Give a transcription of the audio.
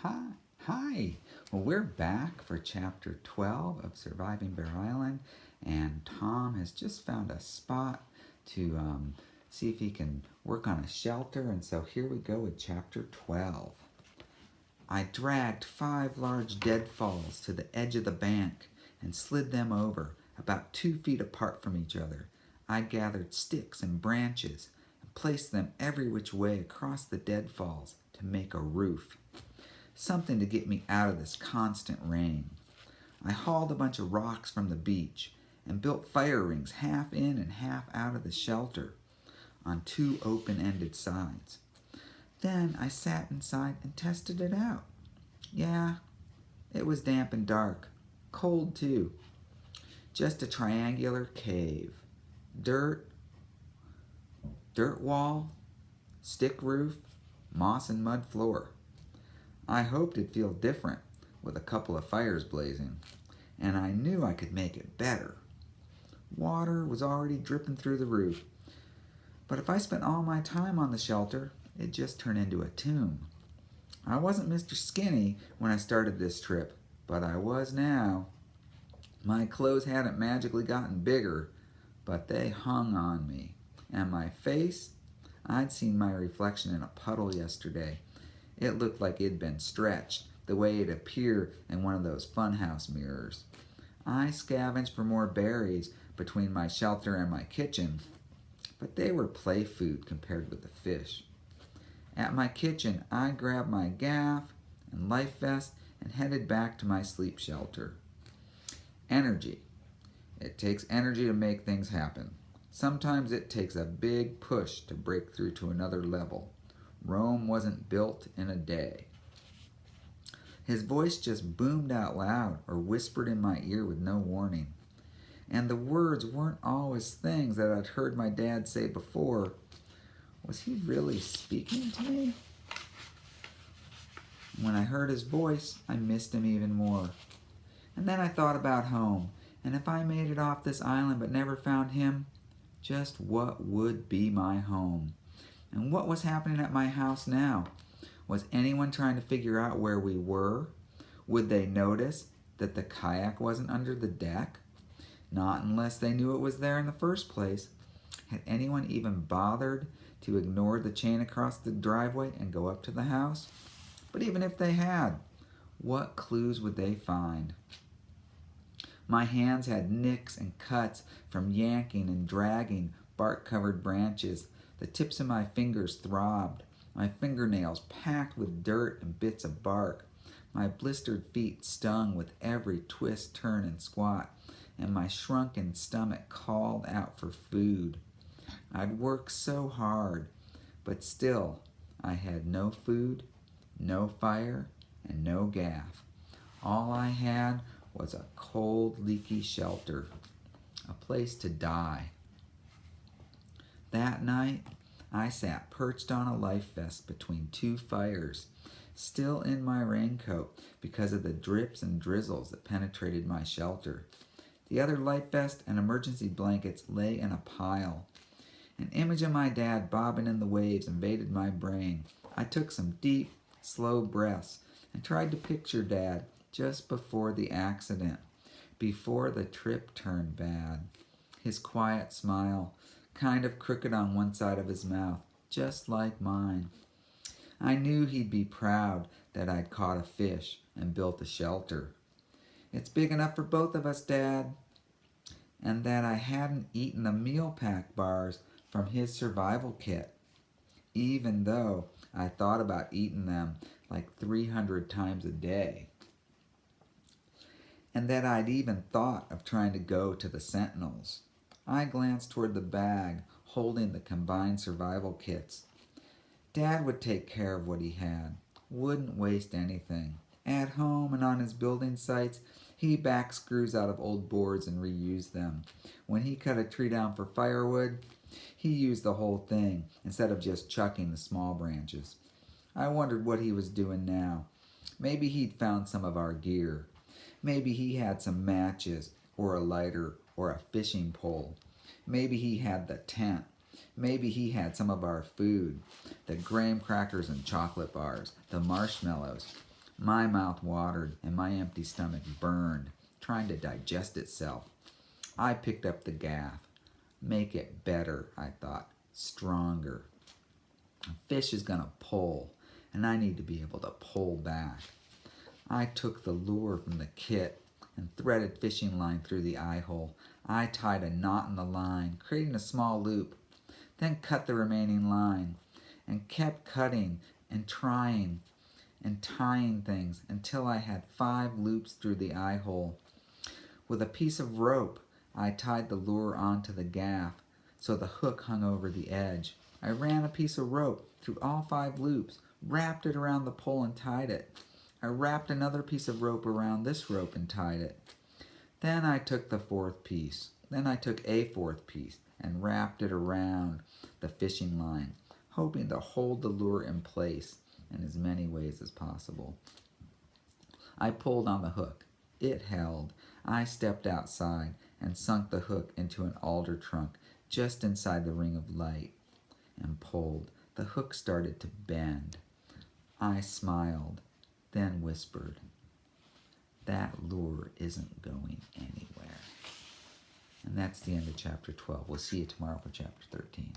Hi. Hi. Well, we're back for chapter 12 of Surviving Bear Island, and Tom has just found a spot to see if he can work on a shelter, and so here we go with chapter 12. I dragged 5 large deadfalls to the edge of the bank and slid them over, about 2 feet apart from each other. I gathered sticks and branches and placed them every which way across the deadfalls to make a roof. Something to get me out of this constant rain. I hauled a bunch of rocks from the beach and built fire rings half in and half out of the shelter on 2 open-ended sides. Then I sat inside and tested it out. Yeah, it was damp and dark. Cold too. Just a triangular cave. Dirt wall, stick roof, moss and mud floor. I hoped it'd feel different with a couple of fires blazing, and I knew I could make it better. Water was already dripping through the roof, but if I spent all my time on the shelter, it'd just turn into a tomb. I wasn't Mr. Skinny when I started this trip, but I was now. My clothes hadn't magically gotten bigger, but they hung on me. And my face? I'd seen my reflection in a puddle yesterday. It looked like it'd been stretched, the way it'd appear in one of those funhouse mirrors. I scavenged for more berries between my shelter and my kitchen, but they were play food compared with the fish. At my kitchen, I grabbed my gaff and life vest and headed back to my sleep shelter. Energy. It takes energy to make things happen. Sometimes it takes a big push to break through to another level. Rome wasn't built in a day. His voice just boomed out loud or whispered in my ear with no warning. And the words weren't always things that I'd heard my dad say before. Was he really speaking to me? When I heard his voice, I missed him even more. And then I thought about home, and if I made it off this island but never found him, just what would be my home? And what was happening at my house now? Was anyone trying to figure out where we were? Would they notice that the kayak wasn't under the deck? Not unless they knew it was there in the first place. Had anyone even bothered to ignore the chain across the driveway and go up to the house? But even if they had, what clues would they find? My hands had nicks and cuts from yanking and dragging bark-covered branches. The tips of my fingers throbbed, my fingernails packed with dirt and bits of bark. My blistered feet stung with every twist, turn, and squat, and my shrunken stomach called out for food. I'd worked so hard, but still I had no food, no fire, and no gaff. All I had was a cold, leaky shelter, a place to die. That night, I sat perched on a life vest between 2 fires, still in my raincoat because of the drips and drizzles that penetrated my shelter. The other life vest and emergency blankets lay in a pile. An image of my dad bobbing in the waves invaded my brain. I took some deep, slow breaths and tried to picture Dad just before the accident, before the trip turned bad. His quiet smile, kind of crooked on one side of his mouth, just like mine. I knew he'd be proud that I'd caught a fish and built a shelter. It's big enough for both of us, Dad. And that I hadn't eaten the meal pack bars from his survival kit, even though I thought about eating them like 300 times a day. And that I'd even thought of trying to go to the Sentinels. I glanced toward the bag holding the combined survival kits. Dad would take care of what he had, wouldn't waste anything. At home and on his building sites, he backed screws out of old boards and reused them. When he cut a tree down for firewood, he used the whole thing instead of just chucking the small branches. I wondered what he was doing now. Maybe he'd found some of our gear. Maybe he had some matches or a lighter or a fishing pole. Maybe he had the tent. Maybe he had some of our food, the graham crackers and chocolate bars, the marshmallows. My mouth watered and my empty stomach burned, trying to digest itself. I picked up the gaff. Make it better, I thought. Stronger. A fish is going to pull, and I need to be able to pull back. I took the lure from the kit and threaded fishing line through the eye hole. I tied a knot in the line, creating a small loop, then cut the remaining line, and kept cutting and trying and tying things until I had 5 loops through the eye hole. With a piece of rope, I tied the lure onto the gaff so the hook hung over the edge. I ran a piece of rope through all 5 loops, wrapped it around the pole and tied it. I wrapped another piece of rope around this rope and tied it. Then I took the 4th piece. Then I took a 4th piece and wrapped it around the fishing line, hoping to hold the lure in place in as many ways as possible. I pulled on the hook. It held. I stepped outside and sunk the hook into an alder trunk just inside the ring of light and pulled. The hook started to bend. I smiled, then whispered, "That lure isn't going anywhere." And that's the end of chapter 12. We'll see you tomorrow for chapter 13.